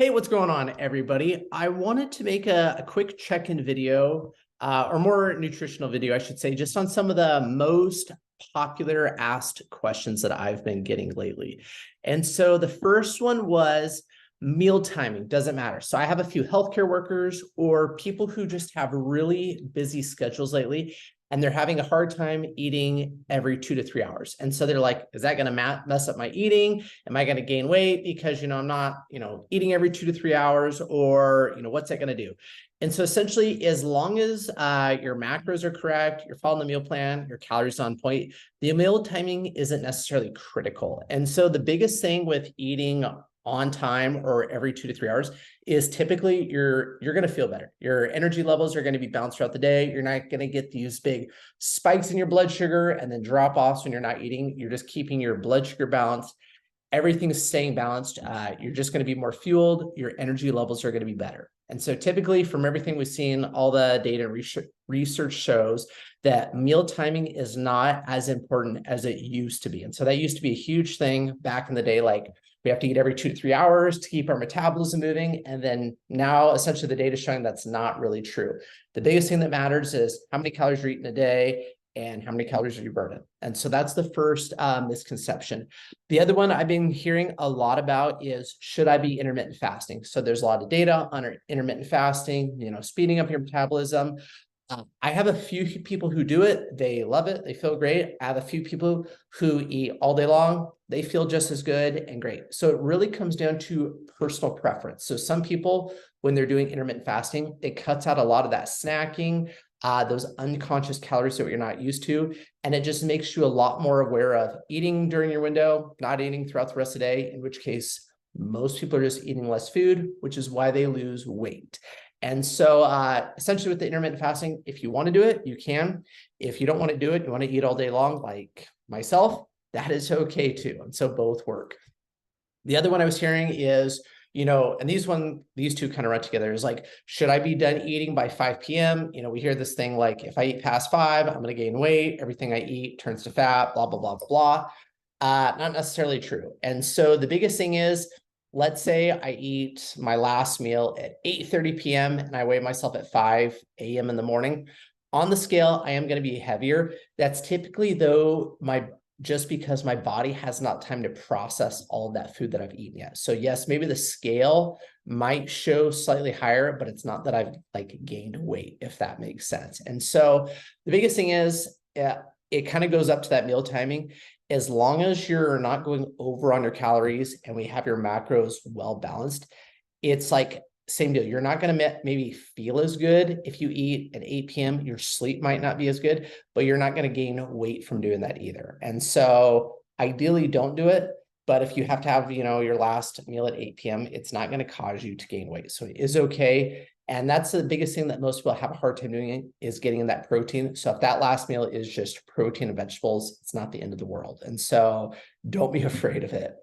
Hey, what's going on, everybody? I wanted to make a quick check-in video, or more nutritional video, I should say, just on some of the most popular asked questions that I've been getting lately. And so the first one was meal timing, doesn't matter. So I have a few healthcare workers or people who just have really busy schedules lately, and they're having a hard time eating every 2 to 3 hours. And so they're like, is that going to mess up my eating? Am I going to gain weight because, I'm not, eating every 2 to 3 hours, or, what's that going to do? And so essentially, as long as your macros are correct, you're following the meal plan, your calories on point, the meal timing isn't necessarily critical. And so the biggest thing with eating on time or every 2 to 3 hours is typically you're going to feel better. Your energy levels are going to be balanced throughout the day. You're not going to get these big spikes in your blood sugar and then drop offs when you're not eating. You're just keeping your blood sugar balanced. Everything's staying balanced. You're just going to be more fueled. Your energy levels are going to be better. And so typically from everything we've seen, all the data and research shows that meal timing is not as important as it used to be. And so that used to be a huge thing back in the day, like we have to eat every 2 to 3 hours to keep our metabolism moving. And then now essentially the data is showing that's not really true. The biggest thing that matters is how many calories you're eating a day and how many calories are you burning. And so that's the first misconception. The other one I've been hearing a lot about is, should I be intermittent fasting? So there's a lot of data on intermittent fasting, speeding up your metabolism. I have a few people who do it. They love it. They feel great. I have a few people who eat all day long. They feel just as good and great. So it really comes down to personal preference. So some people, when they're doing intermittent fasting, it cuts out a lot of that snacking, those unconscious calories that you're not used to. And it just makes you a lot more aware of eating during your window, not eating throughout the rest of the day, in which case most people are just eating less food, which is why they lose weight. And so essentially with the intermittent fasting, if you want to do it, you can. If you don't want to do it, you want to eat all day long like myself, that is okay too. And so both work. The other one I was hearing is, and these two kind of run together, is like, should I be done eating by 5 p.m.? We hear this thing like, if I eat past 5, I'm going to gain weight. Everything I eat turns to fat, blah, blah, blah, blah, blah. Not necessarily true. And so the biggest thing is, let's say I eat my last meal at 8:30 p.m. and I weigh myself at 5 a.m. in the morning. On the scale, I am going to be heavier. That's typically, though, just because my body has not time to process all of that food that I've eaten yet. So yes, maybe the scale might show slightly higher, but it's not that I've gained weight, if that makes sense. And so the biggest thing is, it kind of goes up to that meal timing. As long as you're not going over on your calories and we have your macros well balanced, it's like same deal. You're not going to maybe feel as good if you eat at 8 p.m. Your sleep might not be as good, but you're not going to gain weight from doing that either. And so ideally don't do it. But if you have to have, your last meal at 8 p.m., it's not going to cause you to gain weight. So it is okay. And that's the biggest thing that most people have a hard time doing, is getting in that protein. So if that last meal is just protein and vegetables, it's not the end of the world. And so don't be afraid of it.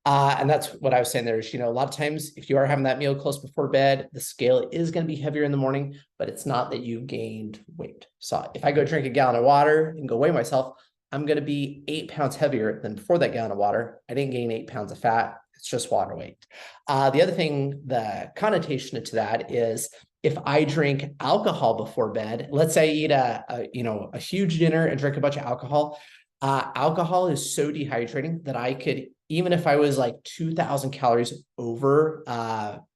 And that's what I was saying there is, a lot of times if you are having that meal close before bed, the scale is going to be heavier in the morning, but it's not that you gained weight. So if I go drink a gallon of water and go weigh myself, I'm going to be 8 pounds heavier than before that gallon of water. I didn't gain 8 pounds of fat. It's just water weight. The other thing, the connotation to that is, if I drink alcohol before bed, let's say I eat a huge dinner and drink a bunch of alcohol. Alcohol is so dehydrating that I could, even if I was like 2,000 calories over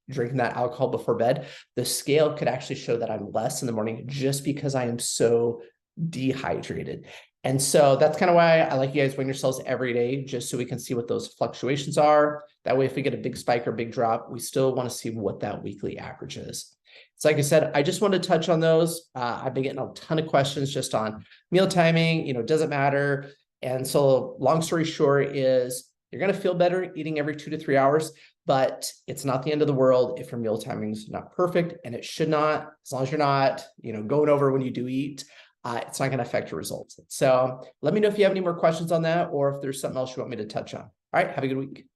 drinking that alcohol before bed, the scale could actually show that I'm less in the morning just because I am so dehydrated. And so that's kind of why I like you guys weighing yourselves every day, just so we can see what those fluctuations are. That way, if we get a big spike or big drop, we still want to see what that weekly average is. So like I said, I just wanted to touch on those. I've been getting a ton of questions just on meal timing, does it matter? And so long story short is, you're going to feel better eating every 2 to 3 hours, but it's not the end of the world if your meal timing is not perfect, and it should not, as long as you're not, going over when you do eat, it's not going to affect your results. So let me know if you have any more questions on that, or if there's something else you want me to touch on. All right, have a good week.